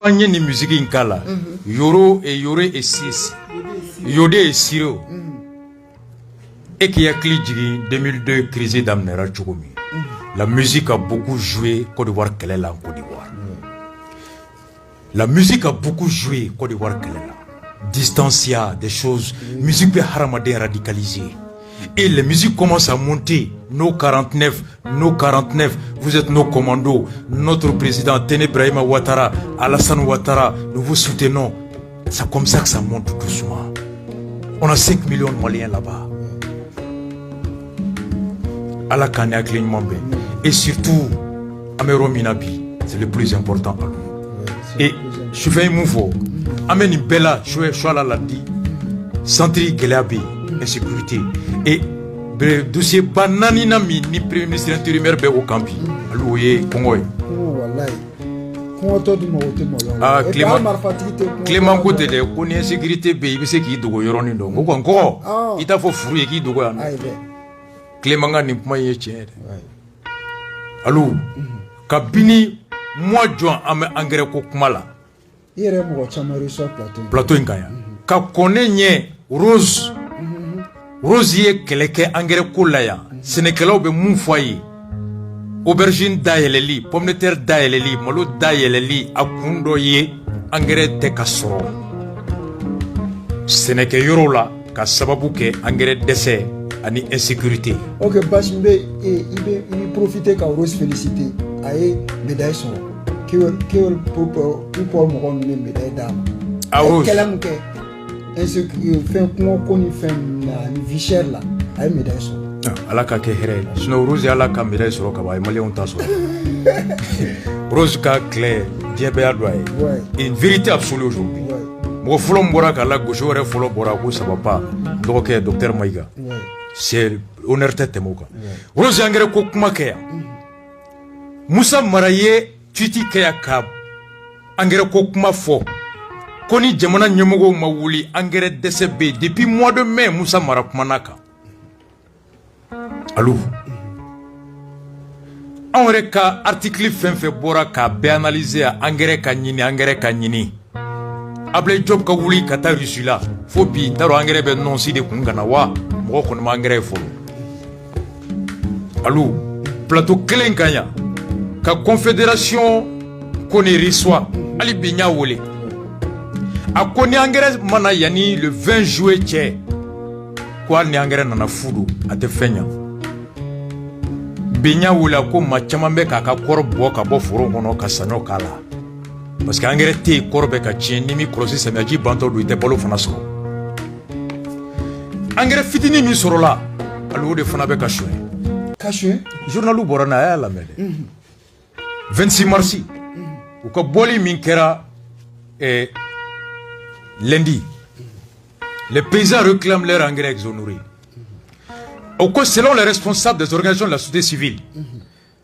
Anye ni musique inkala. Yoro et 6. Yode et Siro. Et qui a cligé 2002 crise d'Amnera Tchoukoumi. La musique a beaucoup joué Côte d'Ivoire qu'elle est là en Côte d'Ivoire. La musique a beaucoup joué Côte d'Ivoire qu'elle est là. Distancia, des choses. Musique peut haramadé radicalisé. Et les musiques commencent à monter. Nos 49, vous êtes nos commandos. Notre président Téné Brahima Ouattara, Alassane Ouattara, nous vous soutenons. C'est comme ça que ça monte doucement. On a 5 millions de Maliens là-bas. Allah Kane a clignement bien. Et surtout, Amero Minabi, c'est le plus important à nous. Et je fais un mouvement. Ameni Bella, Chouala l'a dit. Centri Gelabi, insécurité. Et le dossier Banani Nami, ni Premier ministre intérimaire au Campi. Alouye, Congoy. Ah, Clément Côté de Kone sécurité B, il sait qu'il doit y avoir un don. Encore, il t'a fait fruit qui doit y avoir. Clément n'a pas y être. Allô, Kabini, moi, John, Angere Kokumala. Il y a un plateau Nkaya. Ka Kone Rose. Rosier Keleke Angere Koulaya. Sénégalais be mon foyer. Aubergine Daeleli, pomme de terre Daeleli, malo Daeleli, Akundoye, Angere Tekasoro. Sénégalais Yorola, Kasababuke, Angere Dessé, Ani insécurité. Ok, Bachimbe, il profite quand Rose félicité, aïe, médaille son. Qui pour me rendre une médaille d'âme. Ah, Rose. Quel homme que fait qu'on fait une vie chère là, aïe, médaille son. Alaka ke here sino Rose alaka médaille sur Kabaye Malien on taso. Rose ka clair, Dieu be adwaye. Une vérité absolue aujourd'hui. Mo folo mbora kala gauche ore folo bora ko ça va pas. Donc docteur Maïga. C'est honnêteté temoka. Rose angere ko kuma ke. Moussa Maraye tuti ke yakab. Angere ko kuma fo. Koni jamana nyemogo mawuli angere DCB depuis mois de mai Moussa Mara kumanaka. Allô. On reka article fait bora ka be analyser engrais kanyini. Able job ka wuli kata risula. Fo bi daro engrais be non si de kungana wa mo ko ma engrais fo. Allô. Plateau Klenkanya ka confédération koni riswa ali binya wole. A koni engrais mana yani le 20 juillet tché. Quoi ni engrais nana fudu ate fenya. Benya wula ko machamambe kaka korbo ka bo foro kono ka sano kala parce que engrais te korbe ka cheni mi krosi semaji banto do ite bolo fana so engrais fitini mi soro la alu de fana be ka shwe journalu borana ya la mede 26 mars ou ko boli min kera lundi les paysans réclament leur engrais exonéré. Selon les responsables des organisations de la société civile,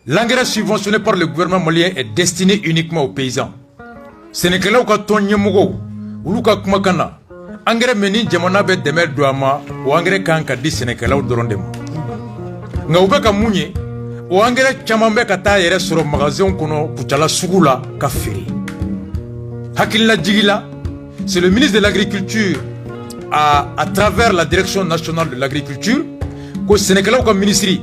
l'engrais subventionné par le gouvernement malien est destiné uniquement aux paysans. Sénégalais ou Katonye Mogo, ou Luka Kumakana, engrais meni jamana be demer douama, ou engrais kanka di Sénégalais ou Dorondemo. Ngaubeka Mounye, ou engrais chamambe kata yere sur le magasin kono, Kuchala Sugula, Kafiri. Hakila Djigila, c'est le ministre de l'Agriculture, à travers la Direction nationale de l'agriculture, que Sénégalais au ministère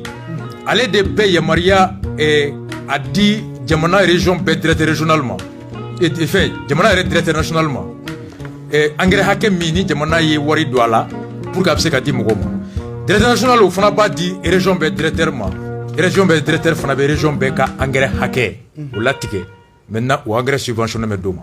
allait de Beye Maria et a dit Jamana région traité régionalement et fait Jamana traité nationalement et engrais hakem mini Jamana y wari douala pour qu'abse kati mugoma traité national au fana pas dit région traitèrement région traité fana be région beka engrais haké ou latike maintenant ou engrais subventionné me doma.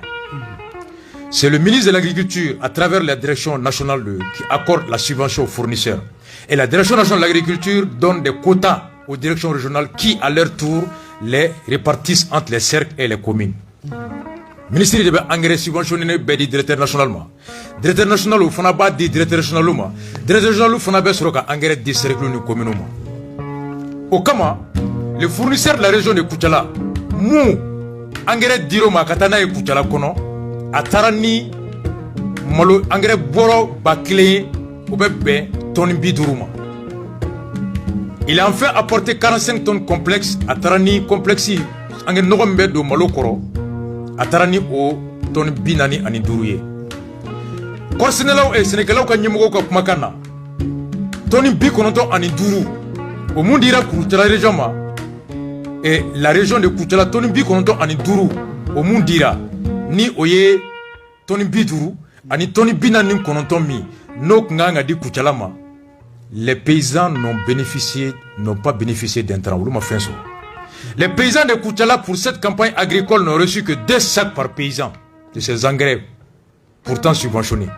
C'est le ministre de l'Agriculture, à travers la direction nationale qui accorde la subvention aux fournisseurs. Et la direction nationale de l'agriculture donne des quotas aux directions régionales qui, à leur tour, les répartissent entre les cercles et les communes. Le ministère de l'engrais subventionné dit directeur nationalement. Directeur national ou Fonaba dit directeur régionalement. Directeur régional ou Fonaba sera engrais des cercles ou communément. Au Kama, les fournisseurs de la région de Koutchala, mou engrais diroma katana et Koutchala kono, atarani malo engrais boro bakle ou bébé ton biduruma. Il a enfin apporté 45 tonnes complexes à Tarani complexi engrais nogombe do malo koro à Tarani au tonne binani ani duruye korsenelaw e senekelaw ka nyemgo ka kumakana tonne bi kononto ani duru o mundira Kucala région ma et la région de Kucala tonne bi kononto ani duru o mundira ni oye tonne bi duru ani tonne binani kononto mi no nganga di Kucala ma les paysans n'ont pas bénéficié d'un train. Les paysans de Kucala pour cette campagne agricole n'ont reçu que 2 sacs par paysan de ces engrais pourtant subventionnés.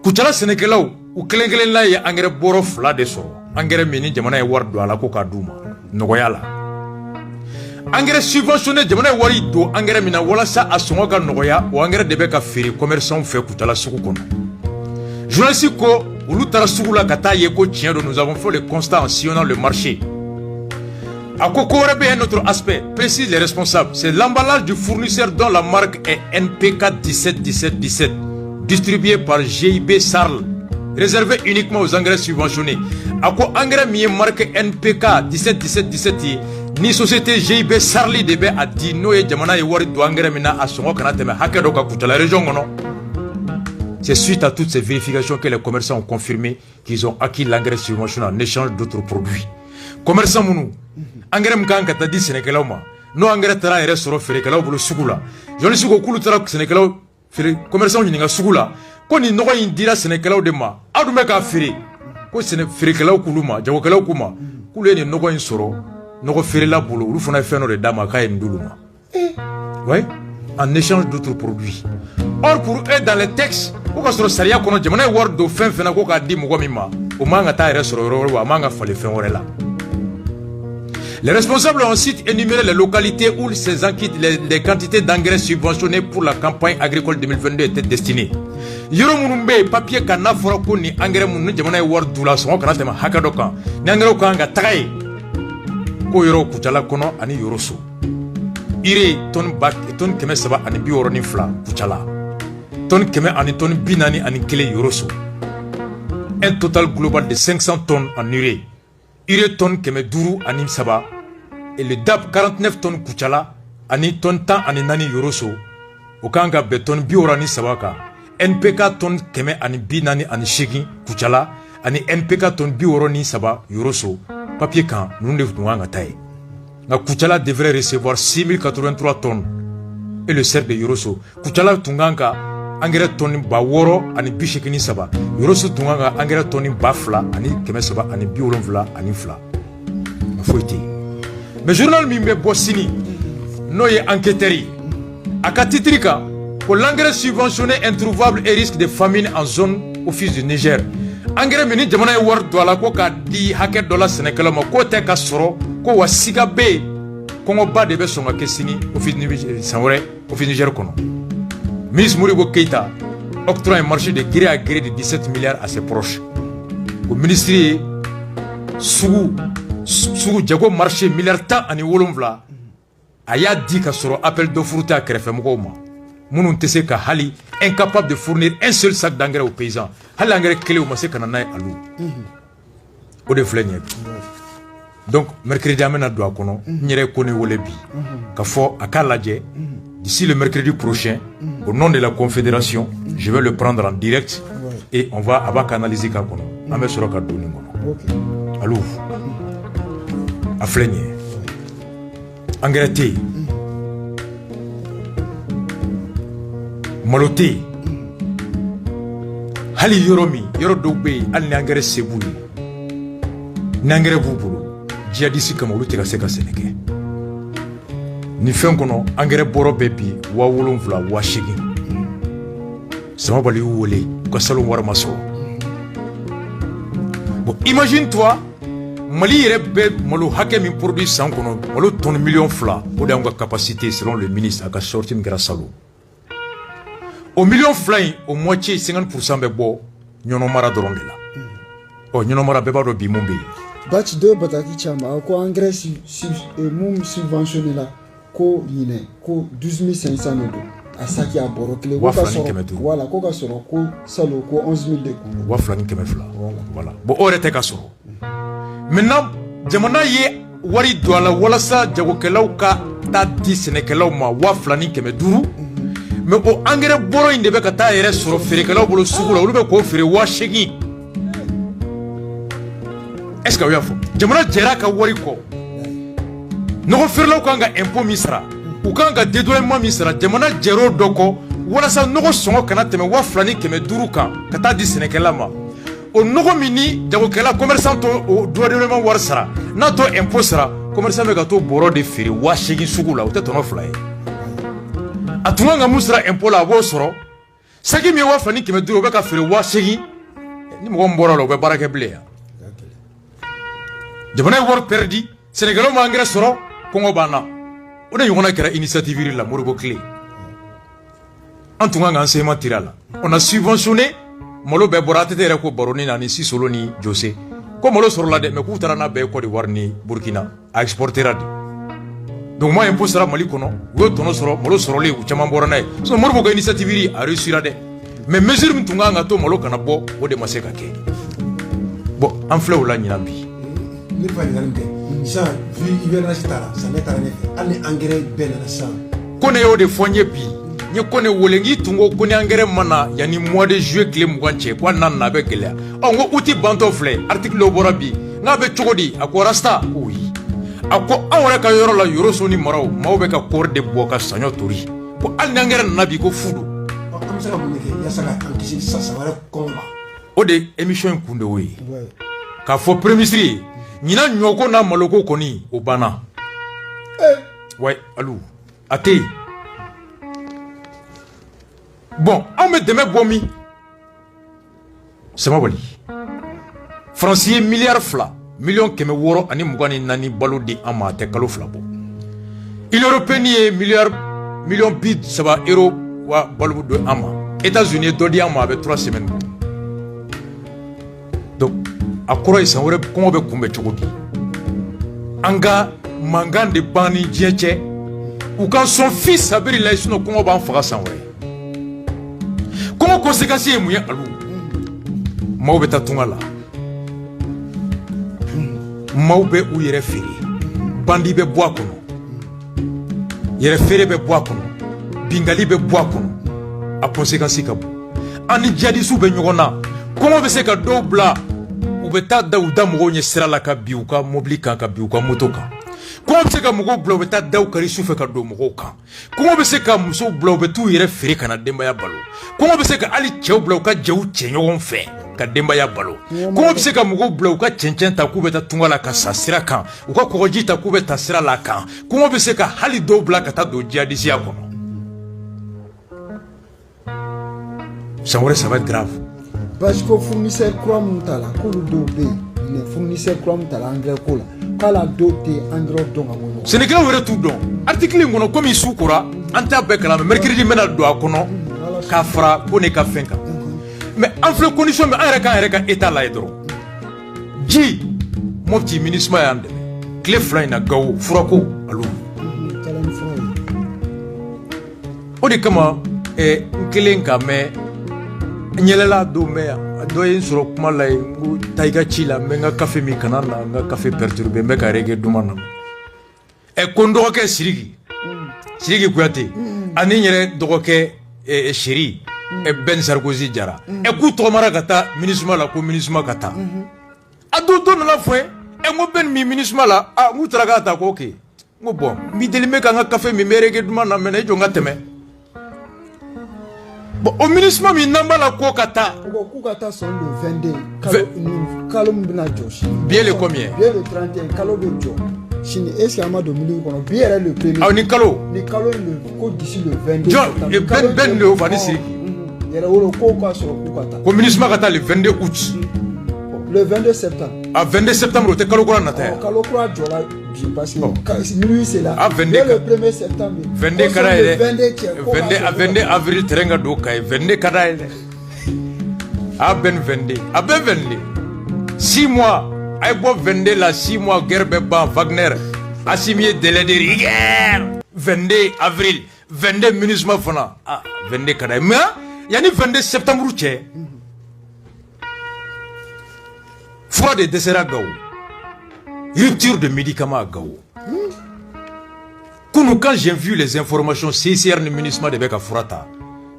Kucala Sénégalais ou Klengelen la ya engrais borof la de so engrais mini jamana e war do ala ko ka duma nogoyala engrais subventionné jamana e wari do engrais mina wala sa asonga ka nogoya o engrais de be ka firi commerçant fait Kucala suku kono journaliste ko nous avons fait le constat en sillonnant le marché. À Kokorebe, un autre aspect, précise les responsables, c'est l'emballage du fournisseur dont la marque est NPK 171717, distribué par GIB Sarl, réservé uniquement aux engrais subventionnés. À quoi engrais mi marque NPK 171717 ni société GIB Sarli debe a dit no e jamana e wari do engrais mina a songo kana teme hakedo ka Kucala région ngono. C'est suite à toutes ces vérifications que les commerçants ont confirmé qu'ils ont acquis l'engrais subventionné en échange d'autres produits. Commerçants mounou, engrais mkanka ta di Sénégalais ma, no engrais tara ere soro ferekalaw bolo sugula. Joni sugo kulu tara Sénégalais fere commerçants nyinga sugula. Ko ni nogo indira Sénégalais de ma, adu meka fere. Ko ferekalaw kulu ma, jawokalaw kuma, kulu ni nogo in soro, nogo ferela bolo, ulu fona feno de dama kay nduluma. Ouais, en échange d'autres produits. Or pour eux dans les textes ko soro sariya kono jamana war do fen fena ko ka di mugo mima o manga ta ere soro ro wa manga fale fen orela. Les responsables ont ensuite énuméré les localités où les quantités d'engrais subventionnés pour la campagne agricole 2022 étaient destinées. Yoro munumbe papier kana fora ko ni engrais mun jamana war dula so kana tema hakado kan ni engrais ko anga tagay ko yoro Kucala kono ani yoro so ire ton bak ton keme saba ani bi woro ni fla Kucala tonnes keme ani tonnes binani ani kele yoroso. Un total global de 500 tonnes en urée. Urée tonnes keme duru ani saba. Et le DAP 49 tonnes Kucala ani tonnes tan ani nani yoroso. Okanga beton biorani sabaka. NPK tonnes keme ani binani ani shigi Kucala ani NPK tonnes biorani saba yoroso. Papier kan nous ne voulons pas taille. La Kucala devrait recevoir 6083 tonnes. Et le cercle de yoroso. Kucala tunganga engrais tonne ba woro ani bishikini saba yoroso tunganga engrais tonne ba fla ani keme saba ani biolon fla ani fla foiti mais journal mimbe bossini no ye enquêteri akatitrika pour l'engrais subventionné introuvable et risque de famine en zone office du Niger engrais mini jamana e war do ala ko ka di haket dollar Sénégal ma ko te ka soro ko wasiga be kongo ba de be songa kesini office Niger sanwore office Niger kono. Ministre Moribo Keïta octroie un marché de gré à gré de 17 milliards à ses proches. Au ministère, sous Djago marché milliard tant en wolonvla, aya dit qu'à soro appel d'offre à Krefemgoma. Mounou tese ka hali incapable de fournir un seul sac d'engrais aux paysans. Hali engrais clé au massé kanana alou. Au de flenye. Donc mercredi amena doa kono, nyere kone wolebi. Kafo akaladje. D'ici le mercredi prochain, au nom de la Confédération, je vais le prendre en direct et on va analyser Kakono. Ame Soroka Doningono. Alou. Aflenye. Engrais. Maloté. Hali Yoromi, Yorodobe, Al Nangere Sebuli. Nangere Boubou. Djihadisi Kamolu Tegaseka Sénégal. Ni fen kono engrais boro bebi wa wolonvla wa shigi sama bali wole ko salon war maso bon imagine toi Mali rebe malo hakemi produit sans kono malo ton million fla o da nga capacité selon le ministre aka sortir grâce à l'eau au million fla au moitié 50% be bo nyono mara doron de la o nyono mara be ba do bi mumbe batch 2 bataki chama ko engrais mum subventionné là ko yine ko 12500 euros à saki a borokle ko ka soro voilà ko ka soro ko salo ko 11000 de ko wa flani keme fla voilà bo orete ka soro maintenant jamana ye wari douala wala sa jagokelaw ka ta di Sénégalaw ma wa flani keme duru mais o engrais boro inde be ka taa yɛrɛ sɔrɔ feerekɛlaw bolo sugu la olu bɛ k'o feere 8,000 est ce que aw y'a fɔ jamana jɛra ka wari kɔ nɔgɔ feerelaw kan ka impôt min sara u kan ka dédommagement min sara jamana jɛr'o dɔ kɔ walasa nɔgɔ sɔngɔ kana tɛmɛ 2,500 kan ka taa di sɛnɛkɛla ma o nɔgɔ min ni jagokɛla commerçant to o dédommagement wari sara n'a to impôt sara commerçant bɛ ka to bɔrɔ de feere 8,000 sugu la o tɛ tɔnɔ 2 ye a tun kan ka mun sara impôt la a b'o sɔrɔ saki min ye 2,500 o bɛ ka feere 8,000 ni mɔgɔ min bɔra la o bɛ baara kɛ bilen yan jamana ye wari pɛrɛdi sɛnɛkɛlaw ma engrais sɔrɔ kɔngɔ b'an na o de ɲɔgɔnna kɛra initiative la Modibo Tile an tun kan k'an sema tiri a la on a subventionné malo bɛɛ bɔra ATT yɛrɛ ko Baroni na ni Sisolo ni Jose ko malo sɔrɔla dɛ mais k'u taara n'a bɛɛ ye Côte d'Ivoire ni Burkina a exportera de donc moi impôt sera Mali kɔnɔ u y'o tɔnɔ sɔrɔ malo sɔrɔlen u caman bɔra n'a ye sinon Modibo ka initiative a réussira dɛ mais mesure min tun kan ka to malo kana bɔ o de ma se ka kɛ bon an filɛ o la ɲinan bi ne fa ɲininkali kɛ sisan vu hivernage taara samiyɛ taara ɲɛfɛ hali ni engrais bɛɛ nana sisan ko ne y'o de fɔ n ye bi n ye ko ne wele n k'i tun ko ni engrais ma na yanni mois de juillet tile 20 cɛ ko hali n'a nana a bɛ gɛlɛya ɔ n ko août bantɔ filɛ article dɔ bɔra bi n k'a bɛ cogo di a ko rasta ko oui a ko anw yɛrɛ ka yɔrɔ la Yoroso ni Maraw maaw bɛ ka kɔɔri de bɔ ka saɲɔ tori ko hali ni engrais nana bi ko fu don an bɛ se ka mun de kɛ yaasa k'an kisi san wɛrɛ kɔngɔ ma o de émission in kun de o ye k'a fɔ premier ministre ye ɲinan ɲɔko n'a maloko kɔni o banna ouais Alou a tɛ yen bon anw bɛ dɛmɛ bɔ min Samabali Faransi ye miliyari 2 miliyɔn 624 balo di an ma a tɛ kalo 2 bɔ Union européenne ye miliyɔn 30 euro wa balo don an ma États-Unis ye dɔ di an ma a bɛ 3 semaines bɔ donc a kɔrɔ ye san wɛrɛ kɔngɔ bɛ kunbɛn cogo di an ka mankan de ban ni diɲɛ cɛ u ka sɔn fi sabiri la sinon kɔngɔ b'an faga san wɛrɛ kɔngɔ conséquence ye mun ye Alu maaw bɛ taa tunga la maaw bɛ u yɛrɛ feere bandi bɛ bɔ a kɔnɔ yɛrɛ feere bɛ bɔ a kɔnɔ bingali bɛ bɔ a kɔnɔ a conséquence ka bon an ni jihadistes bɛ ɲɔgɔn na kɔngɔ bɛ se ka dɔw bila u bɛ taa da u da mɔgɔw ɲɛ sira la ka bin u ka mobili kan ka bin u ka moto kan kɔngɔ bɛ se ka mɔgɔw bila u bɛ taa daw kari sufɛ ka don mɔgɔw kan kɔngɔ bɛ se ka musow bila u bɛ t'u yɛrɛ feere ka na denbaya balo kɔngɔ bɛ se ka hali cɛw bila u ka jɛw cɛ ɲɔgɔn fɛ ka denbaya balo kɔngɔ bɛ se ka mɔgɔw bila u ka cɛncɛn ta k'u bɛ taa tunga la ka sa sira kan u ka kɔgɔji ta k'u bɛ ta sira la kan kɔngɔ bɛ se ka hali dɔw bila ka taa don jihadisiya kɔnɔ san wɛrɛ ça va être grave parce que fournisseur kura minnu t'a la k'olu dɔw bɛ yen mais fournisseur kura min t'a la engrais ko la k'ala dɔw tɛ engrais dɔn ka bɔ ɲɔgɔn na sɛnɛkɛlaw yɛrɛ t'u dɔn article in kɔnɔ komi su kora an t'a bɛɛ kalama mercredi n bɛna don a kɔnɔ k'a fara ko ne ka fɛn kan mais an filɛ condition min an yɛrɛ k'an yɛrɛ ka état lajɛ dɔrɔn ji Mopti MINUSMA y'an dɛmɛ tile 2 in na Gawo furako Alu o de kama n kelen ka mɛn n yɛlɛla don mɛn yan dɔ ye n sɔrɔ kuma la yen n ko taa i ka ci la n bɛ n ka café min kana na n ka café perturbé n bɛ ka reggae duman na ko n dɔgɔkɛ Sidiki Kuyate ani n yɛrɛ dɔgɔkɛ Seri Ben Sarkozy Jara k'u tɔgɔmara ka taa MINUSMA la ko MINUSMA ka taa a don dɔ nana fɔ n ko Ben min MINUSMA la n k'u taara k'a ta ko ok n ko bon n b'i deli n bɛ ka n ka café min n bɛ reggae duman na mɛ i jɔ n ka tɛmɛ bon au MINUSMA min n'an b'a la ko ka taa k'u ka taa sɔn le 22 kalo min bɛna jɔ sini bi ye le combien bi ye le 31 kalo bɛ jɔ sini est ce que an ma don milieu kɔnɔ bi yɛrɛ le premier aw ni kalo in ko d'ici le 22 jɔn Ben de y'o fɔ ani Sidiki yɛrɛ wolo k'o ka sɔrɔ k'u ka taa ko MINUSMA ka taa le 22 août le 22 septembre a 22 septembre o tɛ kalo kura nata yan kalo kura jɔra bi parce que minuit c'est là a 22 le 1er septembre 22 ka d'a ye dɛ 22 avril terrain ka don ka ye 22 ka d'a ye dɛ a Ben 22 a bɛ 22 6 mois a ye bɔ 22 la 6 mois guerre bɛ ban Wagner Assimi ye délai de rigueur 22 avril 22 MINUSMA fana 22 ka d'a ye mais yanni 22 septembre cɛ fura de dɛsɛra Gawo rupture de médicaments à Gawo kunu quand j'ai vu les informations CCR ni MINUSMA de bɛ ka fura ta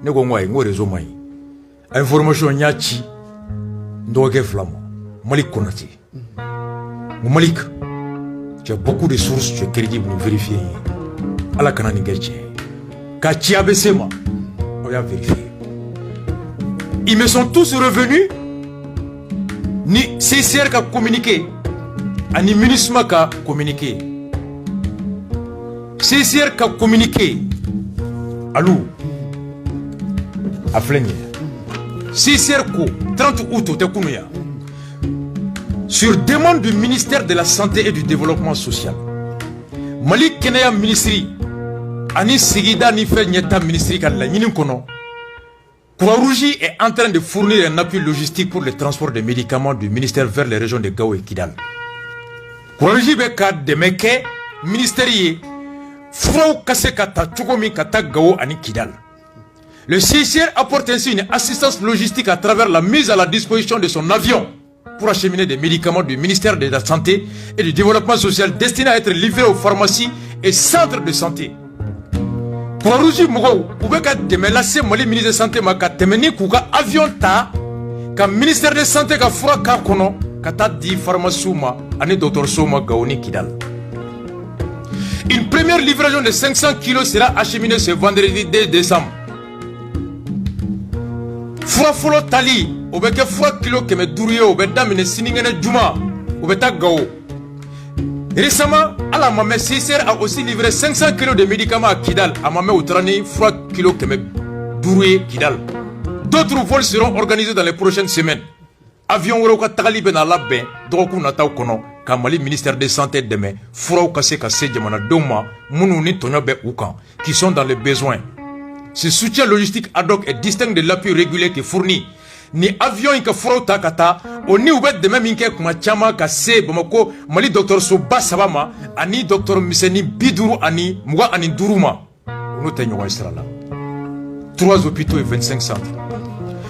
ne ko ngwa ngo réseau mai information nyachi ndoge flamo Malik Konate Malik, tu as beaucoup de sources, tu es crédible pour vérifier. Allah kana ningerche. Ka ti abesema, on va vérifier. Ils me sont tous revenus. Ni CCR qui communiqué, ni MINUSMA qui communiqué. CCR qui communiqué. Allô, à Flengue. CCR ko 30 août te kunuya. Sur demande du ministère de la Santé et du Développement Social, Mali Kenaya Ministry, Ani Sigida ni fait Nyeta Ministry Kadla Kono, Croix-Rouge est en train de fournir un appui logistique pour le transport des médicaments du ministère vers les régions de Gao et Kidal. Croix-Rouge beka de meke ministériel Frau Kasekata Chukomi Kata Gao Ani Kidal. Le CICR apporte ainsi une assistance logistique à travers la mise à la disposition de son avion pour acheminer des médicaments du ministère de la Santé et du Développement Social destinés à être livrés aux pharmacies et centres de santé. Pour Rougi Mougo, vous pouvez déménager le ministre de la Santé, mais kuka avion ta, ka ministère de la Santé ka fura ka kono, kata di pharmacie ma, ani docteur Soma Gaoni Kidal. Une première livraison de 500 kg sera acheminée ce vendredi 2 décembre. Fura folo tali. Au beke fura kilo keme duruye au beda mine siningene juma au beta gao. Récemment, à la mamé CICR a aussi livré 500 kg de médicaments à Kidal. À mamé outrani fura kilo keme duruye Kidal. D'autres vols seront organisés dans les prochaines semaines. Avion wero ka tagali ben ala ben doku na taw kono ka Mali ministère de santé demain fura ka se ka se jamana doma munu ni tonyo be ukan qui sont dans les besoins. Ce soutien logistique ad hoc est distinct de l'appui régulier qui fournit ni avion ka frauta kata oni ubet de même inke kuma chama ka se Bamako Mali docteur Soba Sabama ani docteur Miseni Biduru ani muga ani Duruma nous tenons Israël. 3 hôpitaux et 25 centres.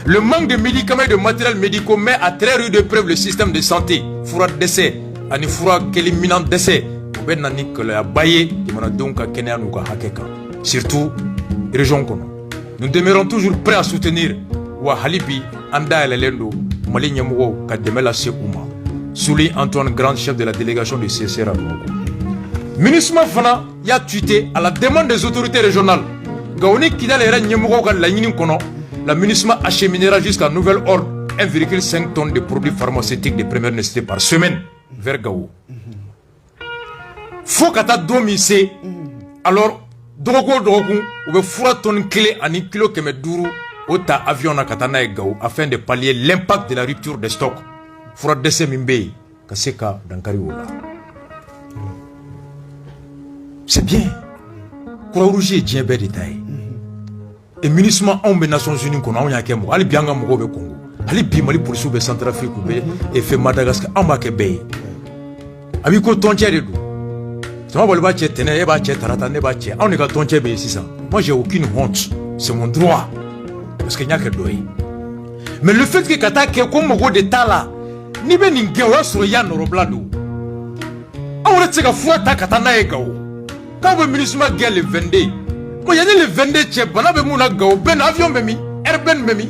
Le manque de médicaments et de matériel médicaux met à très rude épreuve le système de santé. Fura décès ani fura qu'éliminant décès ben nani que la baye qui m'a donc kenya nuka hakeka. Surtout région kono. Nous demeurons toujours prêts à soutenir wa halibi anda elendo Mali Nyamugo Kademela Sekouma Souli Antoine Grand, chef de la délégation du CCR à Bamako. MINUSMA Fana y a tweeté à la demande des autorités régionales Gaoni Kidal era Nyamugo ka la kono la MINUSMA acheminera jusqu'à nouvel ordre 1,5 tonnes de produits pharmaceutiques de première nécessité par semaine vers Gao. Faut kata domise alors dogo ou be fura tonne clé ani kilo keme duru ota avion na katana e Gao afin de pallier l'impact de la rupture des stocks. Fura dese mimbe kaseka dankari wola. C'est bien. Croix-Rouge est bien détaillé. Et MINUSMA on be Nations Unies kono on yakemo ali bianga mo be Congo. Ali bi Mali police be Centrafrique be et fait Madagascar on make be. Abi ko tonche de do. Sama boli ba che tene e ba che tarata ne ba che. On est ka tonche be sisa. Moi j'ai aucune honte. C'est mon droit. Parce que nyake doyi. Mais le fait que kata ke ko mo de tala ni be ni ngewa sur ya no roblado. On retse ka fua ta kata na e Gao. Quand le MINUSMA gagne le 22, moi il y a le 22 tchèp, on a besoin de Gao, ben avion bemi, airben bemi,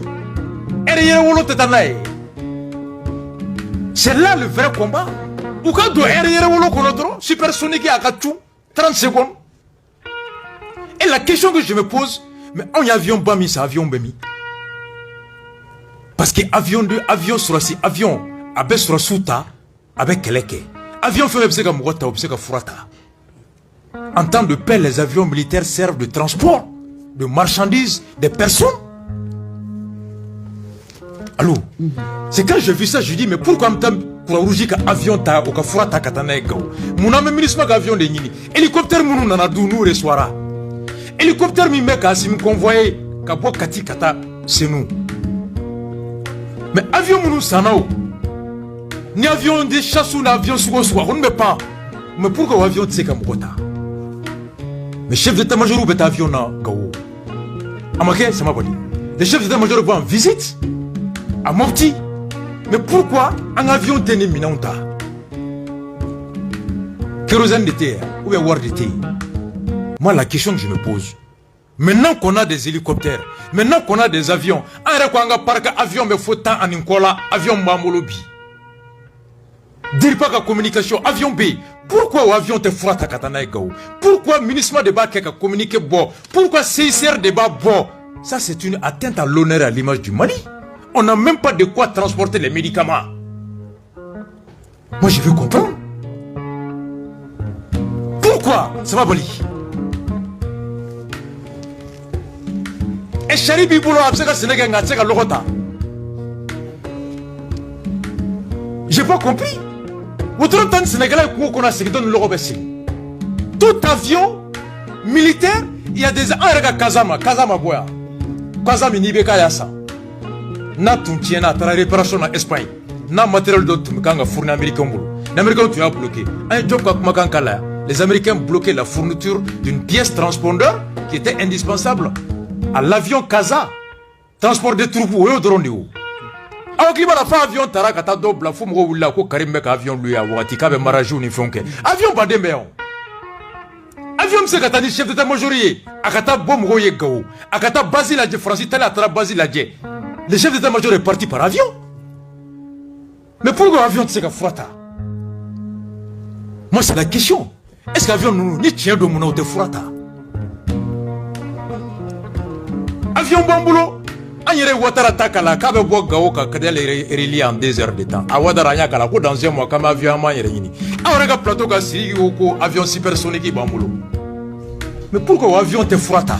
air wolo tetanae. C'est là le vrai combat. Ou quand doit air wolo konotro, supersonique à 30 secondes. Et la question que je me pose, mais on y a avion bami, c'est avion bemi. Parce que avion 2, avion sur si avion, avec sur souta, avec keleke. Avion fait obseka mugota, obseka furata. En temps de paix, les avions militaires servent de transport de marchandises, des personnes. Allô? C'est quand j'ai vu ça, je dis, mais pourquoi pour rouger qu'un avion ta ou qu'un furata katana e Gao? Mon ami ministre avion de Nini. Hélicoptère mounou nanadou nous reçoira. Hélicoptère mi mec a si me convoyé qu'à bois kati kata c'est nous. Mais avion mounou sanao. Ni avion de chasse ou l'avion sous soi, on ne met pas. Mais pourquoi avion de Sekamokota? Mais chef d'état-major ou bêta avion na Gao. Amake, ça m'a pas dit. Les chefs d'état-major vont en visite à Mopti. Mais pourquoi un avion tenu minanta? Kérosène d'été ou bien war d'été? Moi, la question que je me pose, Maintenant qu'on a des hélicoptères, maintenant qu'on a des avions, on a parc avion mais faut tant en incola avion mamolobi. Dire pas que communication avion B. Pourquoi avion te frata katana ego? Pourquoi ministre de Baké a communiqué bon? Pourquoi CICR débat bon? Ça c'est une atteinte à l'honneur et à l'image du Mali. On n'a même pas de quoi transporter les médicaments. Moi je veux comprendre. Pourquoi? Ça va Bali. Et Charibi Boulo Absega Sénégal Natsega Logota. J'ai pas compris. Autant de Sénégalais qu'on a sélectionné le Robessi. Tout avion militaire, il y a des arrêts Kazama Boya. Kazama Nibeka Yassa. Na Tuntiena, ta réparation en Espagne. Na matériel d'autre, Mukanga fourni américain. L'américain tu as bloqué. Un job comme Makankala. Les Américains bloquaient la fourniture d'une pièce transpondeur qui était indispensable à l'avion Kaza. Transport des troupes au drone. Alors qu'il va faire avion tarakata double fou mo wula ko Karim Mek avion lui a wati ka be maraju ni fonke avion ba dembe on avion se katani chef d'état-major akata bom go ye gawo akata Basile Adje France tala tra Basile Adje le chef d'état-major est parti par avion. Mais pourquoi avion se ka frata? Moi c'est la question. Est-ce qu'avion nous ni tient de mon de frata? Avion bambulo Agnere Ouattara takala kabe bo gawo ka kadele relié en 2 heures de temps. A Ouattara nyakala ko dans un mois comme avion ma yere yini. Awara plateau ka siri ko avion supersonique bambulo. Mais pourquoi avion te frata?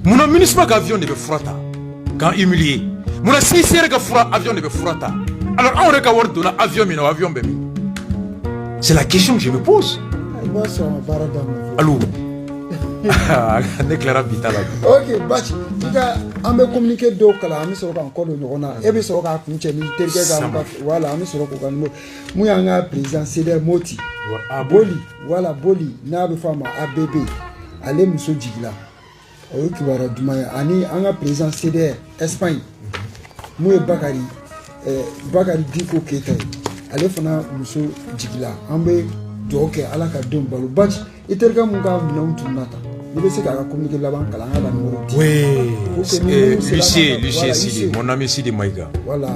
Mon ministre ka avion ne be frata. Quand humilié. Mon CICR ka frata avion ne be frata. Alors on reka word na avion mino avion be mi. C'est la question que je me pose. Allô. Ok, Bachi, on va communiquer donc là, on sera encore le Nona, et bien sera continué, voilà, on sera encore nous avons président Cédric Moti, Boli, voilà Boli, Nabe Fama, ABB, allez Mousso Djigla, qui va redemander, on a président Cédric Espagne, Moué Bakari, Bakari Diko Kete, allez Fana Mousso Djigla, on va donc à la Kadum Balou Bachi, et tel que mon gars non tout nata. Oui, Lucie Sidi, mon ami Sidi Maïga. Voilà,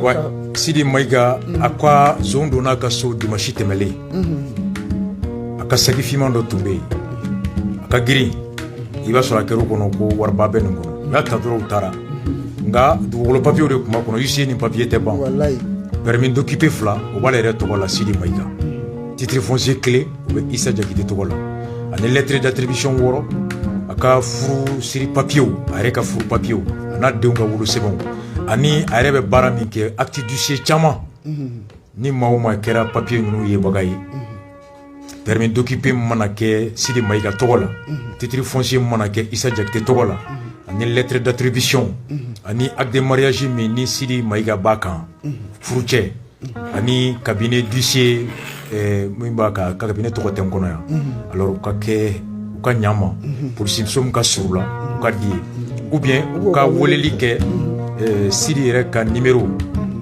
ouais. Sidi Maïga, à quoi Zondona Kasso de Machite Mele, à Kasakifiment de Toubé, à Kagiri, il va sur la Kerokonoko, Warbaben, là Tadro Tara, Nga, le papier de Kumakono, ici, ni papier était bon. Permis d'occuper Fla, au Valère Tobola, Sidi Maïga. Titre foncier clé, Issa Djakite Tobola. Une lettre d'attribution woro aka furu siri papier areka furu papier ana denga wolo c'est bon ani arebe barami ke acte du chef chama ni mauma kera papier nu ye bagayi permis d'occuper manake Sidi Maïga togola titre foncier manake Issa Djakite togola ani lettre d'attribution ani acte de mariage mi ni Sidi Maïga bakan furuche ani cabinet d'huissier Mouimba cabinet togoten kono ya alors ka nyama pour simsom ka surla ka di ou bien ka woleli ke Sidi reka numéro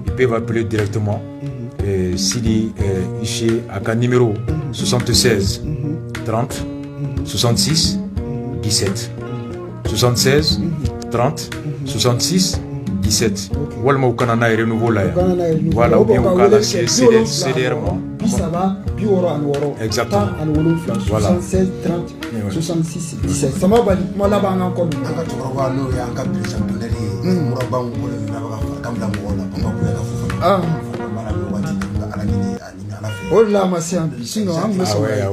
ils peuvent appeler directement Sidi ici à numéro 76 30 66 17 76 30 66 17. Walma ou Kanana et renouveau là. Voilà, ou bien au Kala, c'est CDR. Ça va, Bioro en Woro. Exactement. Voilà. 76, 30, 66, 17. Ça m'a validé. Moi là-bas encore. Ah. Oh là, ma c'est ambition. Ah ouais.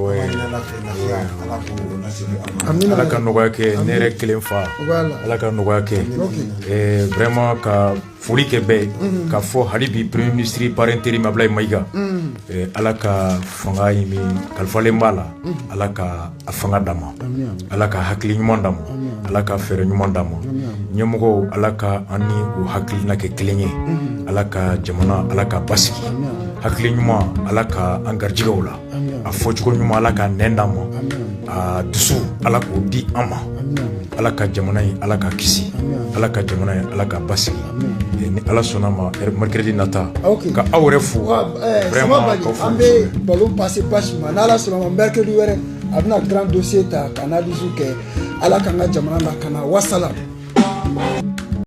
Ala ka nɔgɔya kɛ ne yɛrɛ kelen fa ala ka nɔgɔya kɛ vraiment ka foli kɛ bɛɛ ka fɔ hali bi premier ministre par intérim Ablaye Maïga ala ka fanga ɲimi kalifalen b'a la ala ka a fanga d'a ma ala ka hakili ɲuman d'a ma ala ka fɛɛrɛ ɲuman d'a ma ɲɛmɔgɔw ala ka an ni o hakilina kɛ kelen ye ala ka jamana ala ka basigi hakili ɲuman ala ka an garijɛgɛw la a fɔcogo ɲuman ala ka nɛn d'a ma a dusu ala k'o di an ma ala ka jamana in ala ka kisi ala ka jamana in ala ka basigi ni ala sɔnna ma mercredi nata ka aw yɛrɛ fo vraiment an bɛ ballon passer page ma n'ala sɔnna ma mercredi wɛrɛ a bɛna grand dossier ta ka analyse kɛ ala k'an ka jamana lakana wasala